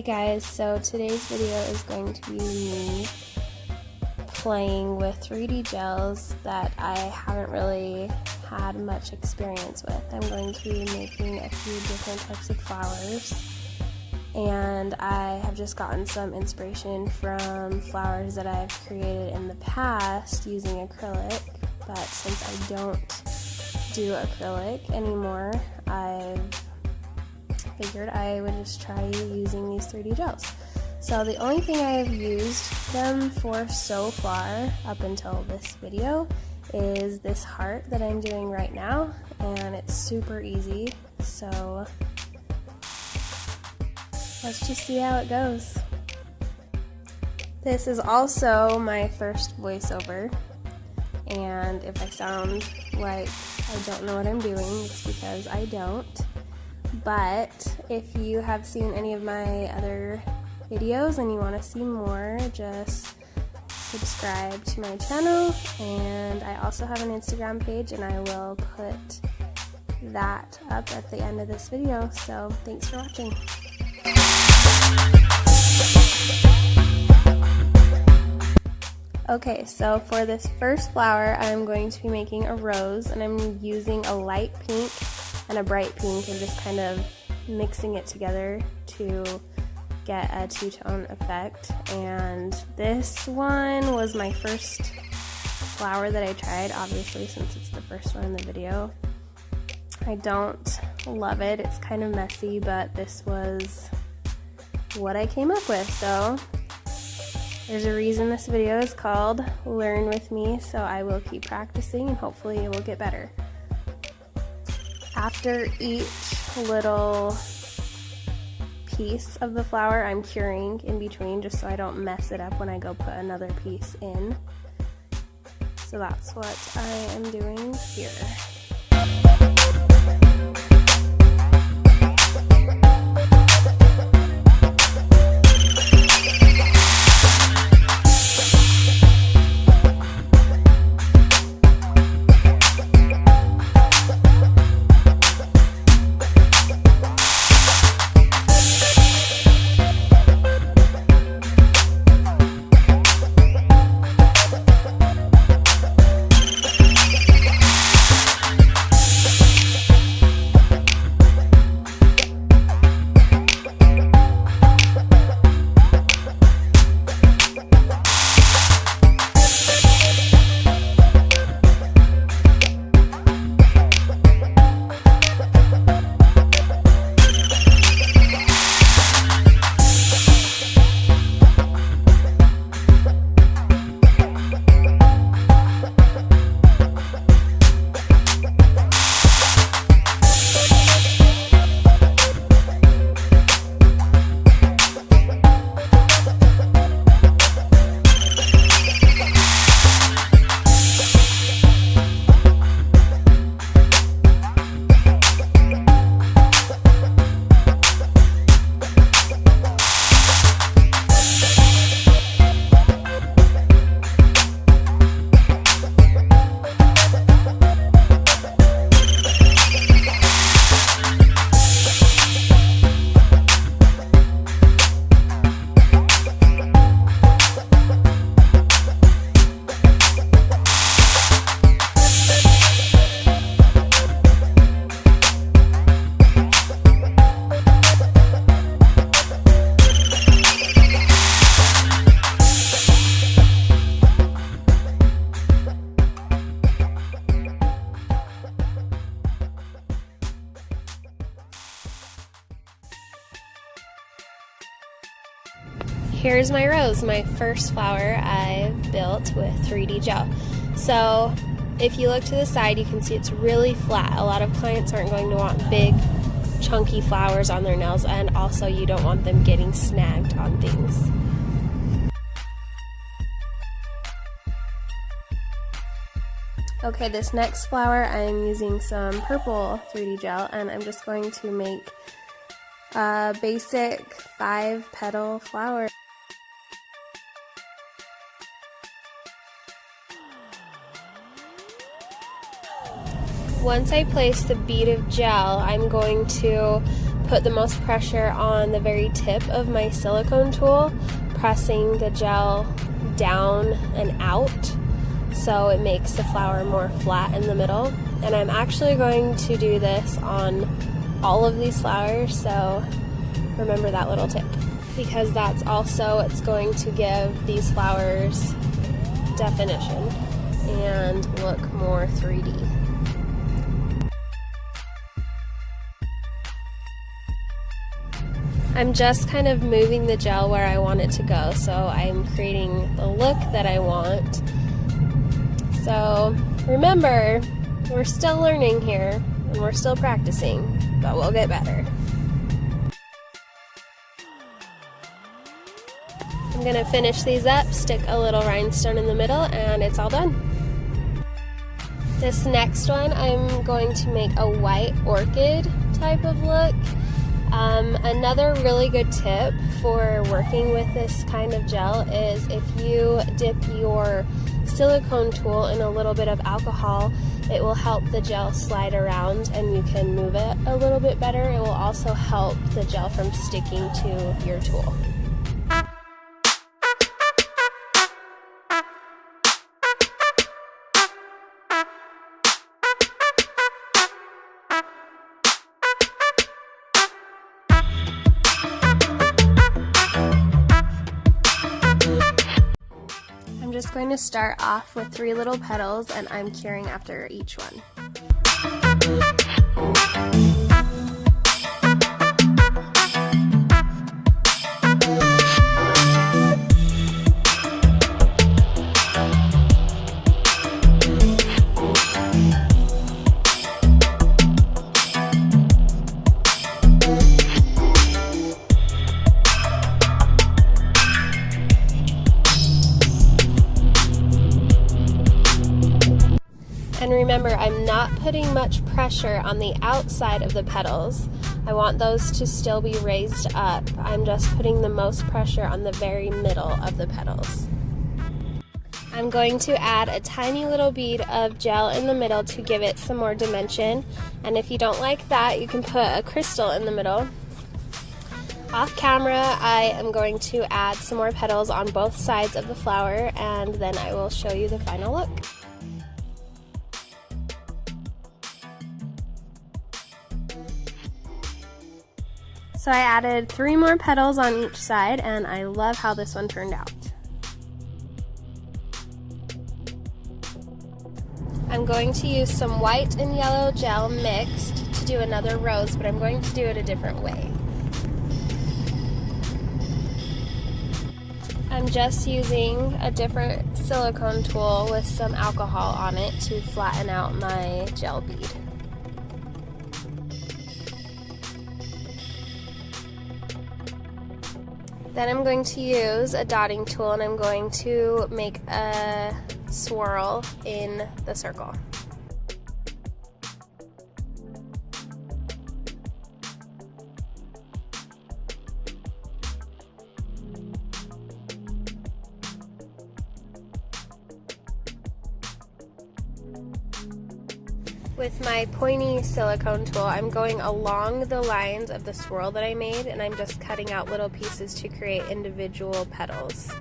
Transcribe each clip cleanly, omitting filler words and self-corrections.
Guys, so today's video is going to be me playing with 3D gels that I haven't really had much experience with. I'm going to be making a few different types of flowers, and I have just gotten some inspiration from flowers that I've created in the past using acrylic, but since I don't do acrylic anymore, I've figured I would just try using these 3D gels. So the only thing I've used them for so far up until this video is this heart that I'm doing right now, and it's super easy, so let's just see how it goes. This is also my first voiceover, and if I sound like I don't know what I'm doing, it's because I don't. But if you have seen any of my other videos and you want to see more, just subscribe to my channel, and I also have an Instagram page, and I will put that up at the end of this video. So thanks for watching. Okay, so for this first flower, I'm going to be making a rose, and I'm using a light pink and a bright pink and just kind of mixing it together to get a two-tone effect. And this one was my first flower that I tried, obviously, since it's the first one in the video. I don't love it, it's kind of messy, but this was what I came up with. So there's a reason this video is called Learn With Me, so I will keep practicing and hopefully it will get better. After each little piece of the flower, I'm curing in between just so I don't mess it up when I go put another piece in. So that's what I am doing here. Here's my rose, my first flower I've built with 3D gel. So if you look to the side, you can see it's really flat. A lot of clients aren't going to want big chunky flowers on their nails, and also you don't want them getting snagged on things. Okay, this next flower I'm using some purple 3D gel, and I'm just going to make a basic 5-petal flower. Once I place the bead of gel, I'm going to put the most pressure on the very tip of my silicone tool, pressing the gel down and out so it makes the flower more flat in the middle. And I'm actually going to do this on all of these flowers, so remember that little tip, because that's also what's going to give these flowers definition and look more 3D. I'm just kind of moving the gel where I want it to go, so I'm creating the look that I want. So remember, we're still learning here and we're still practicing, but we'll get better. I'm gonna finish these up, stick a little rhinestone in the middle, and it's all done. This next one, I'm going to make a white orchid type of look. Another really good tip for working with this kind of gel is if you dip your silicone tool in a little bit of alcohol, it will help the gel slide around and you can move it a little bit better. It will also help the gel from sticking to your tool. I'm just going to start off with 3 little petals, and I'm curing after each one. And remember, I'm not putting much pressure on the outside of the petals. I want those to still be raised up. I'm just putting the most pressure on the very middle of the petals. I'm going to add a tiny little bead of gel in the middle to give it some more dimension. And if you don't like that, you can put a crystal in the middle. Off camera, I am going to add some more petals on both sides of the flower, and then I will show you the final look. So I added 3 more petals on each side, and I love how this one turned out. I'm going to use some white and yellow gel mixed to do another rose, but I'm going to do it a different way. I'm just using a different silicone tool with some alcohol on it to flatten out my gel bead. Then I'm going to use a dotting tool, and I'm going to make a swirl in the circle. With my pointy silicone tool, I'm going along the lines of the swirl that I made, and I'm just cutting out little pieces to create individual petals.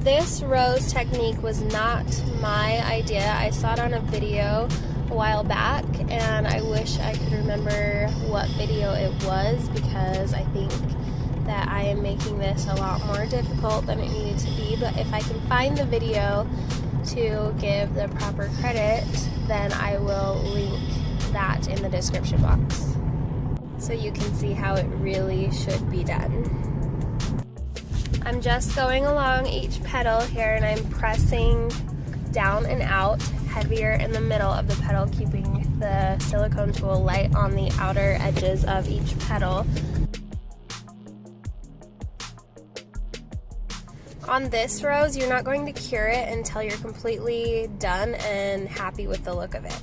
This rose technique was not my idea. I saw it on a video a while back, and I wish I could remember what video it was, because I think that I am making this a lot more difficult than it needed to be. But if I can find the video to give the proper credit, then I will link that in the description box so you can see how it really should be done. I'm just going along each petal here and I'm pressing down and out, heavier in the middle of the petal, keeping the silicone tool light on the outer edges of each petal. On this rose, you're not going to cure it until you're completely done and happy with the look of it.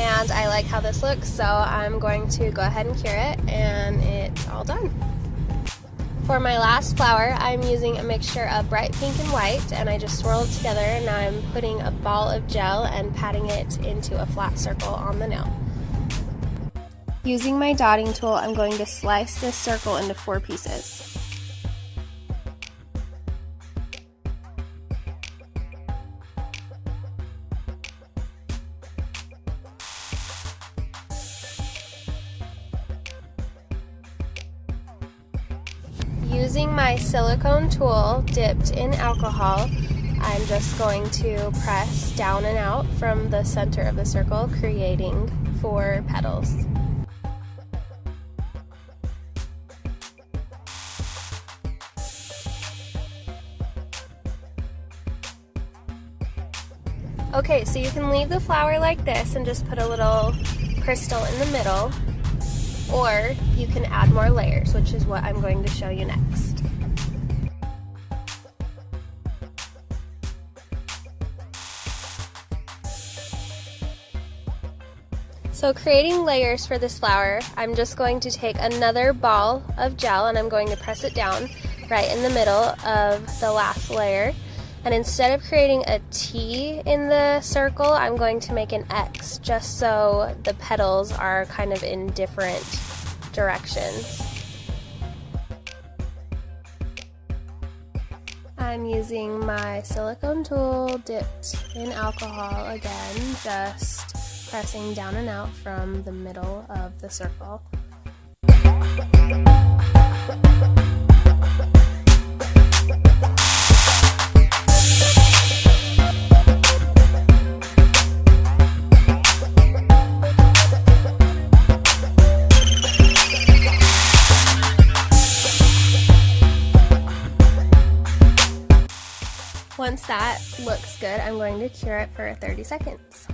And I like how this looks, so I'm going to go ahead and cure it, and it's all done. For my last flower, I'm using a mixture of bright pink and white, and I just swirl it together, and now I'm putting a ball of gel and patting it into a flat circle on the nail. Using my dotting tool, I'm going to slice this circle into 4 pieces. Using my silicone tool dipped in alcohol, I'm just going to press down and out from the center of the circle, creating 4 petals. Okay, so you can leave the flower like this and just put a little crystal in the middle, or you can add more layers, which is what I'm going to show you next. So creating layers for this flower, I'm just going to take another ball of gel and I'm going to press it down right in the middle of the last layer. And instead of creating a T in the circle, I'm going to make an X, just so the petals are kind of in different directions. I'm using my silicone tool dipped in alcohol again, just pressing down and out from the middle of the circle. Once that looks good, I'm going to cure it for 30 seconds.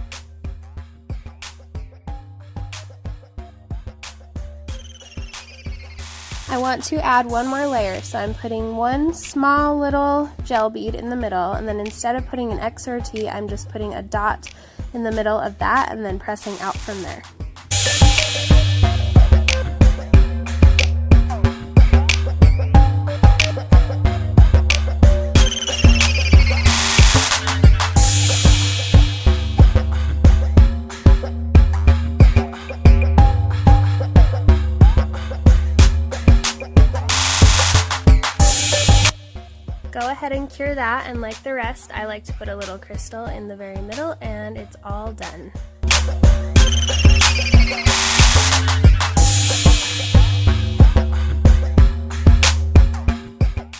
I want to add one more layer, so I'm putting one small little gel bead in the middle, and then instead of putting an X or a T, I'm just putting a dot in the middle of that and then pressing out from there. Go ahead and cure that, and like the rest, I like to put a little crystal in the very middle, and it's all done.